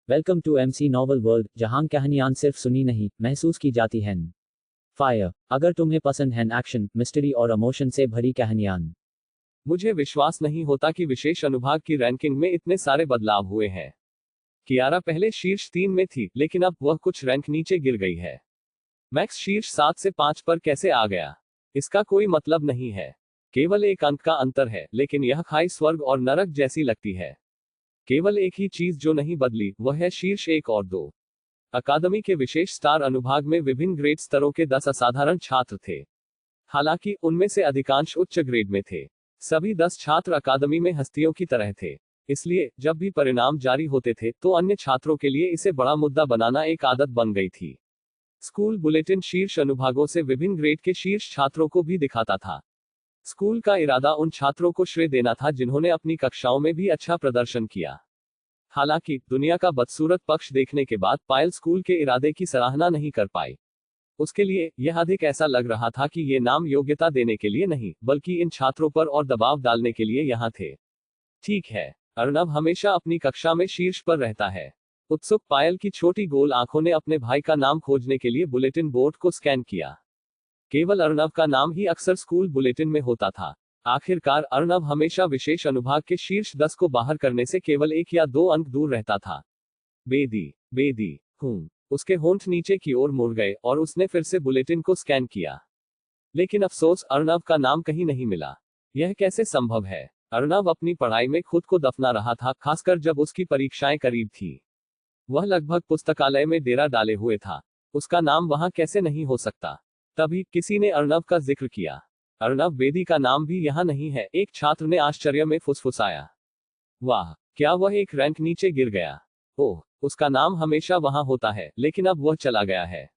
Welcome to MC novel world, जहां कहानियां सिर्फ सुनी नहीं महसूस की जाती हैं। फायर। अगर तुम्हें पसंद है एक्शन, मिस्ट्री और इमोशन से भरी कहानियां। मुझे विश्वास नहीं होता कि विशेष अनुभाग की रैंकिंग में इतने सारे बदलाव हुए हैं। कियारा पहले शीर्ष 3 में थी, लेकिन अब वह कुछ रैंक नीचे गिर गई है। मैक्स शीर्ष 7 से 5 पर कैसे आ गया? इसका कोई मतलब नहीं है। केवल एक अंक का अंतर है, लेकिन यह खाई स्वर्ग और नरक जैसी लगती है। केवल एक ही चीज जो नहीं बदली, वह है शीर्ष 1 और 2। अकादमी के विशेष स्टार अनुभाग में विभिन्न ग्रेड स्तरों के 10 असाधारण छात्र थे। हालांकि उनमें से अधिकांश उच्च ग्रेड में थे। सभी 10 छात्र अकादमी में हस्तियों की तरह थे। इसलिए जब भी परिणाम जारी होते थे तो अन्य छात्रों के लिए इसे बड़ा मुद्दा बनाना एक आदत बन गई थी। स्कूल बुलेटिन शीर्ष अनुभागों से विभिन्न ग्रेड के शीर्ष छात्रों को भी दिखाता था। स्कूल का इरादा उन छात्रों को श्रेय देना था जिन्होंने अपनी कक्षाओं में भी अच्छा प्रदर्शन किया। हालांकि दुनिया का बदसूरत पक्ष देखने के बाद पायल स्कूल के इरादे की सराहना नहीं कर पाई। उसके लिए यह अधिक ऐसा लग रहा था कि ये नाम योग्यता देने के लिए नहीं, बल्कि इन छात्रों पर और दबाव डालने के लिए यहाँ थे। ठीक है, अर्नव हमेशा अपनी कक्षा में शीर्ष पर रहता है। उत्सुक पायल की छोटी गोल आंखों ने अपने भाई का नाम खोजने के लिए बुलेटिन बोर्ड को स्कैन किया। केवल अर्नव का नाम ही अक्सर स्कूल बुलेटिन में होता था। आखिरकार अर्नव हमेशा विशेष अनुभाग के शीर्ष 10 को बाहर करने से केवल 1 या 2 अंक दूर रहता था। बेदी, बेदी, उसके होंठ नीचे की ओर मुड़ गए और उसने फिर से बुलेटिन को स्कैन किया। लेकिन अफसोस, अर्नव का नाम कहीं नहीं मिला। यह कैसे संभव है? अर्नव अपनी पढ़ाई में खुद को दफना रहा था, खासकर जब उसकी परीक्षाएं करीब थी। वह लगभग पुस्तकालय में डेरा डाले हुए था। उसका नाम वहां कैसे नहीं हो सकता? तभी किसी ने अर्नव का जिक्र किया। अर्नव बेदी का नाम भी यहाँ नहीं है, एक छात्र ने आश्चर्य में फुसफुसाया। वाह, क्या वह एक रैंक नीचे गिर गया? ओह, उसका नाम हमेशा वहां होता है, लेकिन अब वह चला गया है।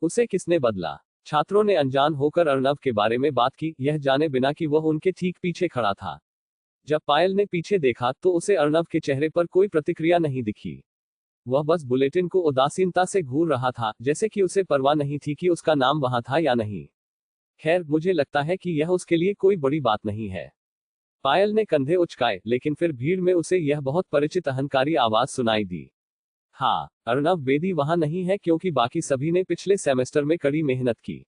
उसे किसने बदला? छात्रों ने अनजान होकर अर्नव के बारे में बात की, यह जाने बिना कि वह उनके ठीक पीछे खड़ा था। जब पायल ने पीछे देखा तो उसे अर्नव के चेहरे पर कोई प्रतिक्रिया नहीं दिखी। वह बस बुलेटिन को उदासीनता से घूर रहा था, जैसे कि उसे परवाह नहीं थी कि उसका नाम वहां था या नहीं। खैर, मुझे लगता है कि यह उसके लिए कोई बड़ी बात नहीं है। पायल ने कंधे उचकाए, लेकिन फिर भीड़ में उसे यह बहुत परिचित अहंकारी आवाज सुनाई दी। हाँ, अर्नव बेदी वहां नहीं है क्योंकि बाकी सभी ने पिछले सेमेस्टर में कड़ी मेहनत की।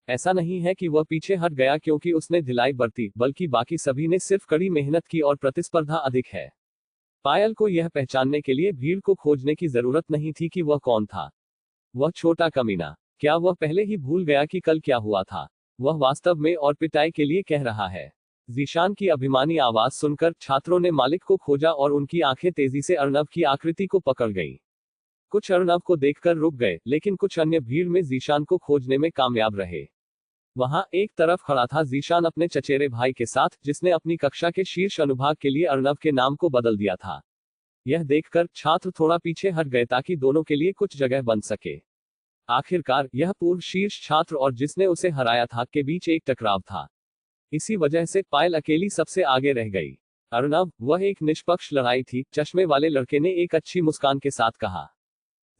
ऐसा नहीं है कि वह पीछे हट गया क्योंकि उसने ढिलाई बरती, बल्कि बाकी सभी ने सिर्फ कड़ी मेहनत की और प्रतिस्पर्धा अधिक है। पायल को यह पहचानने के लिए भीड़ को खोजने की जरूरत नहीं थी कि वह कौन था। वह छोटा कमीना, क्या वह पहले ही भूल गया कि कल क्या हुआ था? वह वास्तव में और पिटाई के लिए कह रहा है। जीशान की अभिमानी आवाज सुनकर छात्रों ने मालिक को खोजा और उनकी आंखें तेजी से अर्नव की आकृति को पकड़ गईं। कुछ अर्नव को देखकर रुक गए, लेकिन कुछ अन्य भीड़ में जीशान को खोजने में कामयाब रहे। वहां एक तरफ खड़ा था जीशान अपने चचेरे भाई के साथ, जिसने अपनी कक्षा के शीर्ष अनुभाग के लिए अर्नव के नाम को बदल दिया था। यह देखकर छात्र थोड़ा पीछे हट गए ताकि दोनों के लिए कुछ जगह बन सके। आखिरकार यह पूर्व शीर्ष छात्र और जिसने उसे हराया था के बीच एक टकराव था। इसी वजह से पायल अकेली सबसे आगे रह गई। अर्नव, वह एक निष्पक्ष लड़ाई थी, चश्मे वाले लड़के ने एक अच्छी मुस्कान के साथ कहा।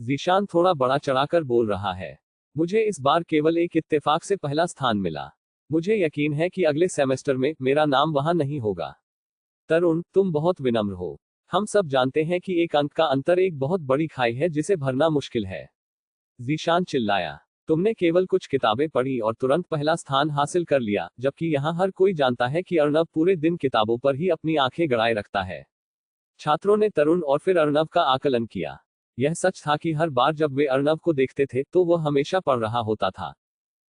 जीशान थोड़ा बड़ा चढ़ाकर बोल रहा है। मुझे इस बार केवल एक इत्तेफाक से पहला स्थान मिला। मुझे यकीन है कि अगले सेमेस्टर में मेरा नाम वहां नहीं होगा। तरुण, तुम बहुत विनम्र हो। हम सब जानते हैं कि एक अंक का अंतर एक बहुत बड़ी खाई है जिसे भरना मुश्किल है। जीशान चिल्लाया। तुमने केवल कुछ किताबें पढ़ी और तुरंत पहला स्थान हासिल कर लिया, जबकि यहाँ हर कोई जानता है कि अर्नव पूरे दिन किताबों पर ही अपनी आंखें गड़ाए रखता है। छात्रों ने तरुण और फिर अर्नव का आकलन किया। यह सच था कि हर बार जब वे अर्नव को देखते थे तो वह हमेशा पढ़ रहा होता था।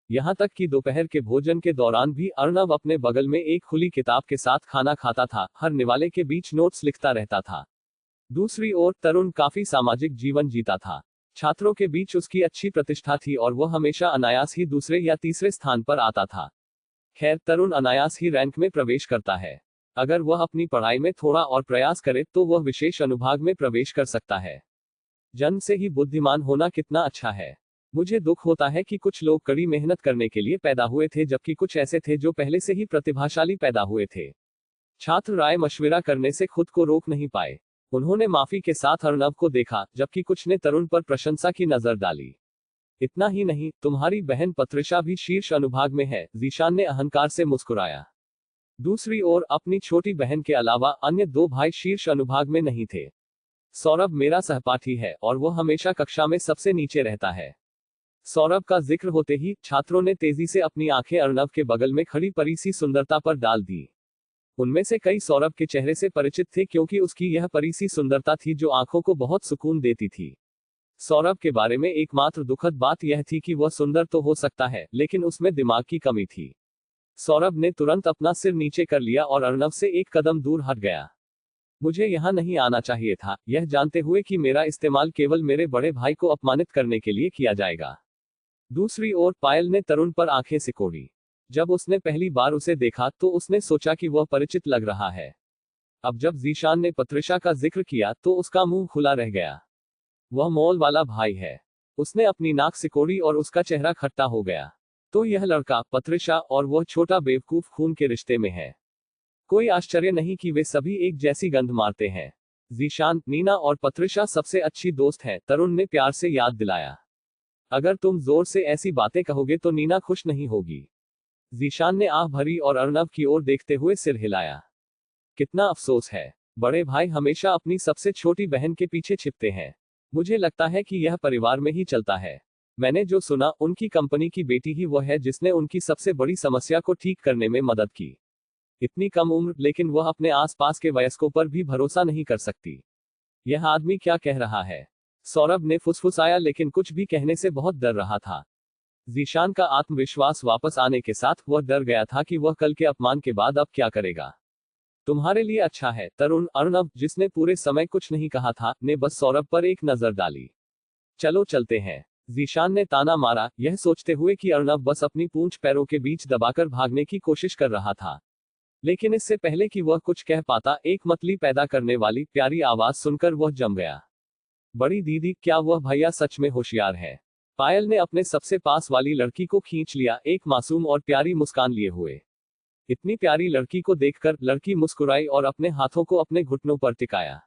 यहाँ तक कि दोपहर के भोजन के दौरान भी अर्नव अपने बगल में एक खुली किताब के साथ खाना खाता था, हर निवाले के बीच नोट्स लिखता रहता था। दूसरी ओर तरुण काफी सामाजिक जीवन जीता था। छात्रों के बीच उसकी अच्छी प्रतिष्ठा थी और वह हमेशा अनायास ही दूसरे या तीसरे स्थान पर आता था। खैर, तरुण अनायास ही रैंक में प्रवेश करता है। अगर वह अपनी पढ़ाई में थोड़ा और प्रयास करे तो वह विशेष अनुभाग में प्रवेश कर सकता है। जन्म से ही बुद्धिमान होना कितना अच्छा है। मुझे दुख होता है कि कुछ लोग कड़ी मेहनत करने के लिए पैदा हुए थे, जबकि कुछ ऐसे थे जो पहले से ही प्रतिभाशाली पैदा हुए थे। छात्र राय मशविरा करने से खुद को रोक नहीं पाए। उन्होंने माफी के साथ अर्नव को देखा, जबकि कुछ ने तरुण पर प्रशंसा की नजर डाली। इतना ही नहीं, तुम्हारी बहन पत्रिशा भी शीर्ष अनुभाग में है, जीशान ने अहंकार से मुस्कुराया। दूसरी ओर अपनी छोटी बहन के अलावा अन्य 2 भाई शीर्ष अनुभाग में नहीं थे। सौरभ मेरा सहपाठी है और वो हमेशा कक्षा में सबसे नीचे रहता है। सौरभ का जिक्र होते ही छात्रों ने तेजी से अपनी आंखें अर्नव के बगल में खड़ी परी सी सुंदरता पर डाल दी। उनमें से कई सौरभ के चेहरे से परिचित थे क्योंकि उसकी यह परी सी सुंदरता थी जो आंखों को बहुत सुकून देती थी। सौरभ के बारे में एकमात्र दुखद बात यह थी कि वह सुंदर तो हो सकता है, लेकिन उसमें दिमाग की कमी थी। सौरभ ने तुरंत अपना सिर नीचे कर लिया और अर्नव से एक कदम दूर हट गया। मुझे यहाँ नहीं आना चाहिए था, यह जानते हुए कि मेरा इस्तेमाल केवल मेरे बड़े भाई को अपमानित करने के लिए किया जाएगा। दूसरी ओर पायल ने तरुण पर आंखें सिकोड़ी। जब उसने पहली बार उसे देखा तो उसने सोचा कि वह परिचित लग रहा है। अब जब जीशान ने पत्रिशा का जिक्र किया तो उसका मुंह खुला रह गया। वह मॉल वाला भाई है। उसने अपनी नाक सिकोड़ी और उसका चेहरा खट्टा हो गया। तो यह लड़का, पत्रिशा और वह छोटा बेवकूफ खून के रिश्ते में है। कोई आश्चर्य नहीं कि वे सभी एक जैसी गंध मारते हैं। जीशान, नीना और पत्रिशा सबसे अच्छी दोस्त है, तरुण ने प्यार से याद दिलाया। अगर तुम जोर से ऐसी बातें कहोगे तो नीना खुश नहीं होगी। जीशान ने आह भरी और अर्नव की ओर देखते हुए सिर हिलाया। कितना अफसोस है, बड़े भाई हमेशा अपनी सबसे छोटी बहन के पीछे छिपते हैं। मुझे लगता है कि यह परिवार में ही चलता है। मैंने जो सुना, उनकी कंपनी की बेटी ही वह है जिसने उनकी सबसे बड़ी समस्या को ठीक करने में मदद की। इतनी कम उम्र, लेकिन वह अपने आसपास के वयस्कों पर भी भरोसा नहीं कर सकती। यह आदमी क्या कह रहा है? सौरभ ने फुसफुसाया, लेकिन कुछ भी कहने से बहुत डर रहा था। जीशान का आत्मविश्वास वापस आने के साथ वह डर गया था कि वह कल के अपमान के बाद अब क्या करेगा। तुम्हारे लिए अच्छा है तरुण, अर्नव, जिसने पूरे समय कुछ नहीं कहा था, ने बस सौरभ पर एक नजर डाली। चलो चलते हैं, जीशान ने ताना मारा, यह सोचते हुए कि अर्नव बस अपनी पूंछ पैरों के बीच दबाकर भागने की कोशिश कर रहा था। लेकिन इससे पहले कि वह कुछ कह पाता, एक मतली पैदा करने वाली प्यारी आवाज सुनकर वह जम गया। बड़ी दीदी, क्या वह भैया सच में होशियार है? पायल ने अपने सबसे पास वाली लड़की को खींच लिया, एक मासूम और प्यारी मुस्कान लिए हुए। इतनी प्यारी लड़की को देखकर लड़की मुस्कुराई और अपने हाथों को अपने घुटनों पर टिकाया।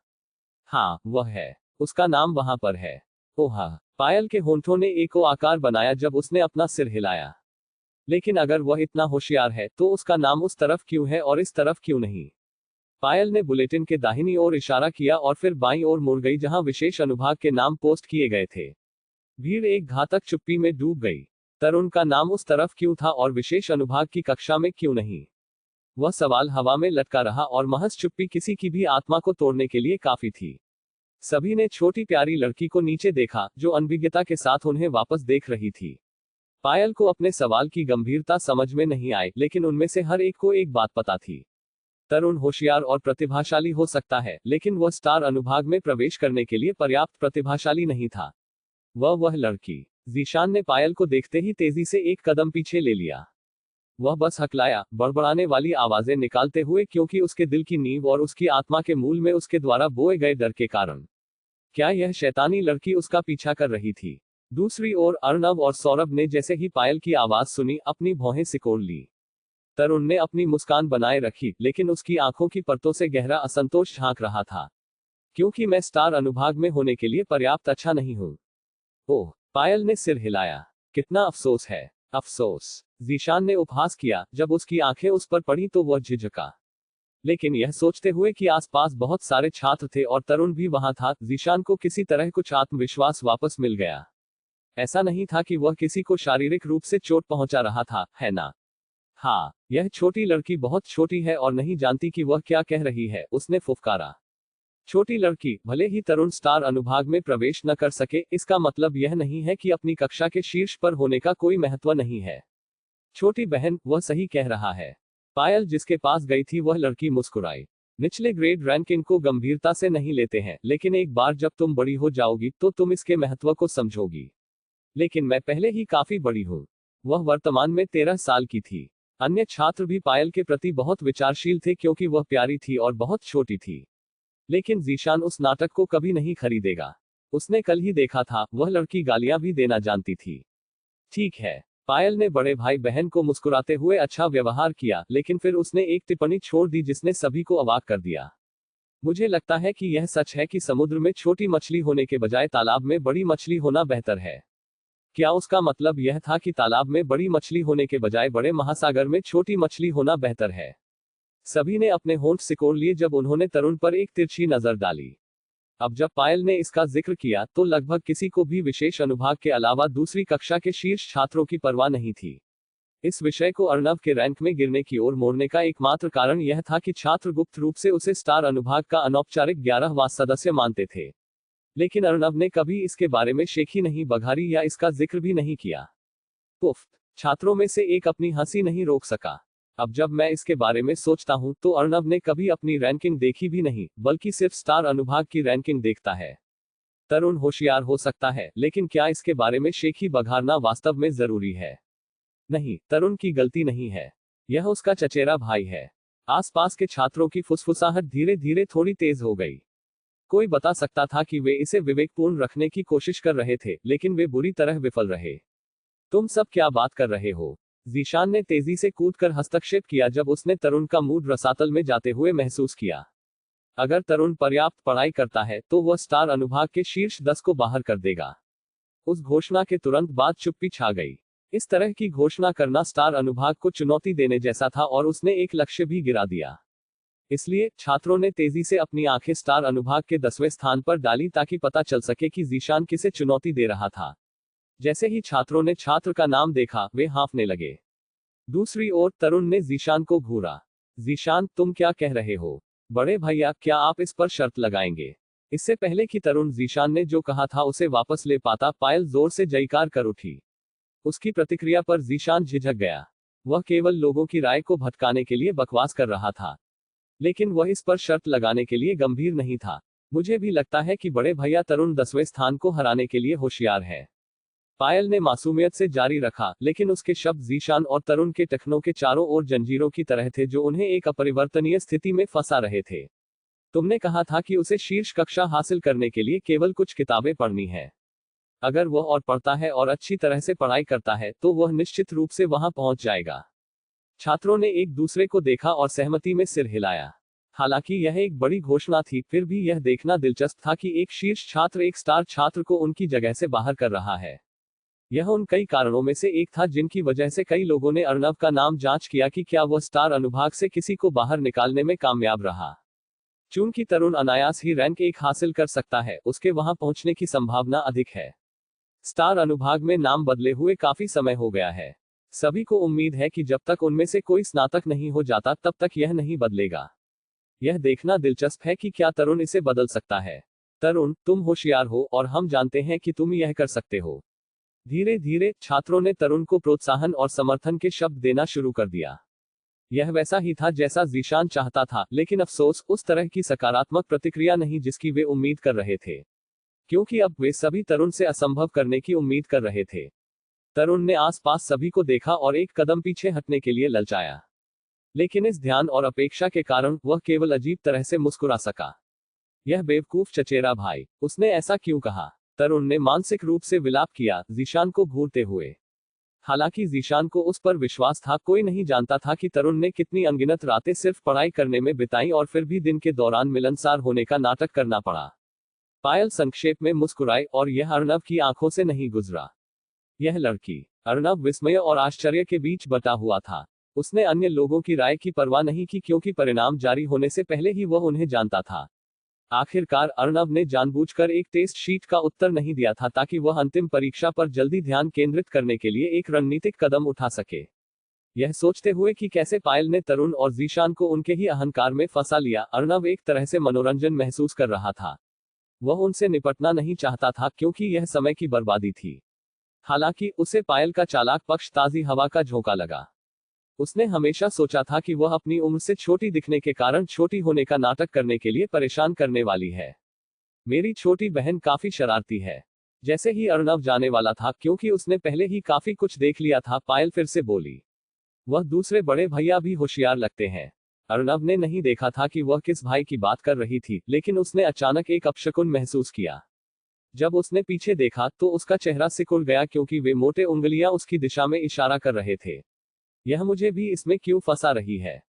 हाँ, वह है। उसका नाम वहां पर है। ओह हाँ। पायल के होंठों ने एक ओ आकार बनाया जब उसने अपना सिर हिलाया। लेकिन अगर वह इतना होशियार है तो उसका नाम उस तरफ क्यों है और इस तरफ क्यों नहीं? पायल ने बुलेटिन के दाहिनी ओर इशारा किया और फिर बाईं ओर मुड़ गई जहां विशेष अनुभाग के नाम पोस्ट किए गए थे। भीड़ एक घातक चुप्पी में डूब गई। तरुण का नाम उस तरफ क्यों था और विशेष अनुभाग की कक्षा में क्यों नहीं? वह सवाल हवा में लटका रहा और महज चुप्पी किसी की भी आत्मा को तोड़ने के लिए काफी थी। सभी ने छोटी प्यारी लड़की को नीचे देखा, जो अनभिज्ञता के साथ उन्हें वापस देख रही थी। पायल को अपने सवाल की गंभीरता समझ में नहीं आई, लेकिन उनमें से हर एक को एक बात पता थी। तरुण होशियार और प्रतिभाशाली हो सकता है, लेकिन वह स्टार अनुभाग में प्रवेश करने के लिए पर्याप्त प्रतिभाशाली नहीं था। वह लड़की। जीशान ने पायल को देखते ही तेजी से एक कदम पीछे ले लिया। वह बस हकलाया, बड़बड़ाने वाली आवाजें निकालते हुए, क्योंकि उसके दिल की नींव और उसकी आत्मा के मूल में उसके द्वारा बोए गए डर के कारण। क्या यह शैतानी लड़की उसका पीछा कर रही थी? दूसरी ओर अर्नव और सौरभ ने जैसे ही पायल की आवाज सुनी, अपनी भौहें सिकोड़ ली। तरुण ने अपनी मुस्कान बनाए रखी, लेकिन उसकी आंखों की परतों से गहरा असंतोष झांक रहा था। क्योंकि मैं स्टार अनुभाग में होने के लिए पर्याप्त अच्छा नहीं हूं। ओह, पायल ने सिर हिलाया। कितना अफसोस है। अफसोस, जीशान ने उपहास किया। जब उसकी आंखें उस पर पड़ी तो वह झिझका। लेकिन यह सोचते हुए कि आसपास बहुत सारे छात्र थे और तरुण भी वहां था, जीशान को किसी तरह कुछ आत्मविश्वास वापस मिल गया। ऐसा नहीं था कि वह किसी को शारीरिक रूप से चोट पहुंचा रहा था, है ना? हाँ, यह छोटी लड़की बहुत छोटी है और नहीं जानती कि वह क्या कह रही है, उसने फुफकारा। छोटी लड़की, भले ही तरुण स्टार अनुभाग में प्रवेश न कर सके, इसका मतलब यह नहीं है कि अपनी कक्षा के शीर्ष पर होने का कोई महत्व नहीं है। छोटी बहन, वह सही कह रहा है। पायल जिसके पास गई थी वह लड़की मुस्कुराई। निचले ग्रेड रैंकिंग को गंभीरता से नहीं लेते हैं, लेकिन एक बार जब तुम बड़ी हो जाओगी तो तुम इसके महत्व को समझोगी। लेकिन मैं पहले ही काफी बड़ी हूँ। वह वर्तमान में 13 साल की थी। अन्य छात्र भी पायल के प्रति बहुत विचारशील थे क्योंकि वह प्यारी थी और बहुत छोटी थी। लेकिन जीशान उस नाटक को कभी नहीं खरीदेगा। उसने कल ही देखा था, वह लड़की गालियां भी देना जानती थी। ठीक है, पायल ने बड़े भाई बहन को मुस्कुराते हुए अच्छा व्यवहार किया, लेकिन फिर उसने एक टिप्पणी छोड़ दी जिसने सभी को अवाक कर दिया। मुझे लगता है कि यह सच है कि समुद्र में छोटी मछली होने के बजाय तालाब में बड़ी मछली होना बेहतर है। क्या उसका मतलब यह था कि तालाब में बड़ी मछली होने के बजाय बड़े महासागर में छोटी मछली होना बेहतर है? सभी ने अपने होंठ सिकोड़ लिए जब उन्होंने तरुण पर एक तिरछी नजर डाली। अब जब पायल ने इसका जिक्र किया तो लगभग किसी को भी विशेष अनुभाग के अलावा दूसरी कक्षा के शीर्ष छात्रों की परवाह नहीं थी। इस विषय को अर्णव के रैंक में गिरने की ओर मोड़ने का एकमात्र कारण यह था कि छात्र गुप्त रूप से उसे स्टार अनुभाग का अनौपचारिक 11वां सदस्य मानते थे। लेकिन अर्णव ने कभी इसके बारे में शेखी नहीं बघारी या इसका जिक्र भी नहीं किया। पुफ्त, छात्रों में से एक अपनी हंसी नहीं रोक सका। अब जब मैं इसके बारे में सोचता हूं तो अर्णव ने कभी अपनी रैंकिंग देखी भी नहीं, बल्कि सिर्फ स्टार अनुभाग की रैंकिंग देखता है। तरुण होशियार हो सकता है, लेकिन क्या इसके बारे में शेखी बघारना वास्तव में जरूरी है? नहीं, तरुण की गलती नहीं है। यह उसका चचेरा भाई है। आसपास के छात्रों की फुसफुसाहट धीरे धीरे थोड़ी तेज हो गई। कोई बता सकता था कि वे इसे विवेकपूर्ण रखने की कोशिश कर रहे थे, लेकिन वे बुरी तरह विफल रहे। तुम सब क्या बात कर रहे हो? जीशान ने तेजी से कूदकर हस्तक्षेप किया जब उसने तरुण का मूड रसातल में जाते हुए महसूस किया। अगर तरुण पर्याप्त पढ़ाई करता है तो वह स्टार अनुभाग के शीर्ष 10 को बाहर कर देगा। उस घोषणा के तुरंत बाद चुप्पी छा गई। इस तरह की घोषणा करना स्टार अनुभाग को चुनौती देने जैसा था और उसने एक लक्ष्य भी गिरा दिया। इसलिए छात्रों ने तेजी से अपनी आंखें स्टार अनुभाग के 10वें स्थान पर डाली ताकि पता चल सके कि जीशान किसे चुनौती दे रहा था। जैसे ही छात्रों ने छात्र का नाम देखा, वे हाँफने लगे। दूसरी ओर तरुण ने जीशान को घूरा। जीशान, तुम क्या कह रहे हो? बड़े भैया, क्या आप इस पर शर्त लगाएंगे? इससे पहले कि तरुण जीशान ने जो कहा था उसे वापस ले पाता, पायल जोर से जयकार कर उठी। उसकी प्रतिक्रिया पर जीशान झिझक गया। वह केवल लोगों की राय को भटकाने के लिए बकवास कर रहा था, लेकिन वह इस पर शर्त लगाने के लिए गंभीर नहीं था। मुझे भी लगता है कि बड़े भैया तरुण 10वें स्थान को हराने के लिए होशियार है। पायल ने मासूमियत से जारी रखा, लेकिन उसके शब्द जीशान और तरुण के टखनों के चारों ओर जंजीरों की तरह थे जो उन्हें एक अपरिवर्तनीय स्थिति में फंसा रहे थे। तुमने कहा था कि उसे शीर्ष कक्षा हासिल करने के लिए केवल कुछ किताबें पढ़नी है। अगर वह और पढ़ता है और अच्छी तरह से पढ़ाई करता है तो वह निश्चित रूप से वहां पहुंच जाएगा। छात्रों ने एक दूसरे को देखा और सहमति में सिर हिलाया। हालांकि यह एक बड़ी घोषणा थी, फिर भी यह देखना दिलचस्प था कि एक शीर्ष छात्र एक स्टार छात्र को उनकी जगह से बाहर कर रहा है। यह उन कई कारणों में से एक था जिनकी वजह से कई लोगों ने अर्णव का नाम जांच किया कि क्या वह स्टार अनुभाग से किसी को बाहर निकालने में कामयाब रहा। चूंकि तरुण अनायास ही रैंक 1 हासिल कर सकता है, उसके वहां पहुंचने की संभावना अधिक है। स्टार अनुभाग में नाम बदले हुए काफी समय हो गया है। सभी को उम्मीद है कि जब तक उनमें से कोई स्नातक नहीं हो जाता तब तक यह नहीं बदलेगा। यह देखना दिलचस्प है कि क्या तरुण इसे बदल सकता है। तरुण, तुम होशियार हो और हम जानते हैं कि तुम यह कर सकते हो। धीरे धीरे छात्रों ने तरुण को प्रोत्साहन और समर्थन के शब्द देना शुरू कर दिया। यह वैसा ही था जैसा जीशान चाहता था, लेकिन अफसोस, उस तरह की सकारात्मक प्रतिक्रिया नहीं जिसकी वे उम्मीद कर रहे थे, क्योंकि अब वे सभी तरुण से असंभव करने की उम्मीद कर रहे थे। तरुण ने आसपास सभी को देखा और एक कदम पीछे हटने के लिए ललचाया, लेकिन इस ध्यान और अपेक्षा के कारण वह केवल अजीब तरह से मुस्कुरा सका। यह बेवकूफ चचेरा भाई, उसने ऐसा क्यों कहा? तरुण ने मानसिक रूप से विलाप किया, जीशान को घूरते हुए। हालांकि जीशान को उस पर विश्वास था। कोई नहीं जानता था कि तरुण ने कितनी अनगिनत रातें सिर्फ पढ़ाई करने में बिताई और फिर भी दिन के दौरान मिलनसार होने का नाटक करना पड़ा। पायल संक्षेप में मुस्कुराई और यह अर्णव की आंखों से नहीं गुजरा। यह लड़की। अर्णव विस्मय और आश्चर्य के बीच बटा हुआ था। उसने अन्य लोगों की राय की परवाह नहीं की क्योंकि परिणाम जारी होने से पहले ही वह उन्हें जानता था। आखिरकार अर्णव ने जानबूझकर एक टेस्ट शीट का उत्तर नहीं दिया था ताकि वह अंतिम परीक्षा पर जल्दी ध्यान केंद्रित करने के लिए एक रणनीतिक कदम उठा सके। यह सोचते हुए कि कैसे पायल ने तरुण और जीशान को उनके ही अहंकार में फंसा लिया, अर्णव एक तरह से मनोरंजन महसूस कर रहा था। वह उनसे निपटना नहीं चाहता था क्योंकि यह समय की बर्बादी थी। हालांकि उसे पायल का चालाक पक्ष ताजी हवा का झोंका लगा। उसने हमेशा सोचा था कि वह अपनी उम्र से छोटी दिखने के कारण छोटी होने का नाटक करने के लिए परेशान करने वाली है। मेरी छोटी बहन काफी शरारती है। जैसे ही अर्णव जाने वाला था, क्योंकि उसने पहले ही काफी कुछ देख लिया था, पायल फिर से बोली, वह दूसरे बड़े भैया भी होशियार लगते हैं। अर्णव ने नहीं देखा था कि वह किस भाई की बात कर रही थी, लेकिन उसने अचानक एक अपशकुन महसूस किया। जब उसने पीछे देखा तो उसका चेहरा सिकुड़ गया क्योंकि वे मोटे उंगलियां उसकी दिशा में इशारा कर रहे थे। यह मुझे भी इसमें क्यों फंसा रही है?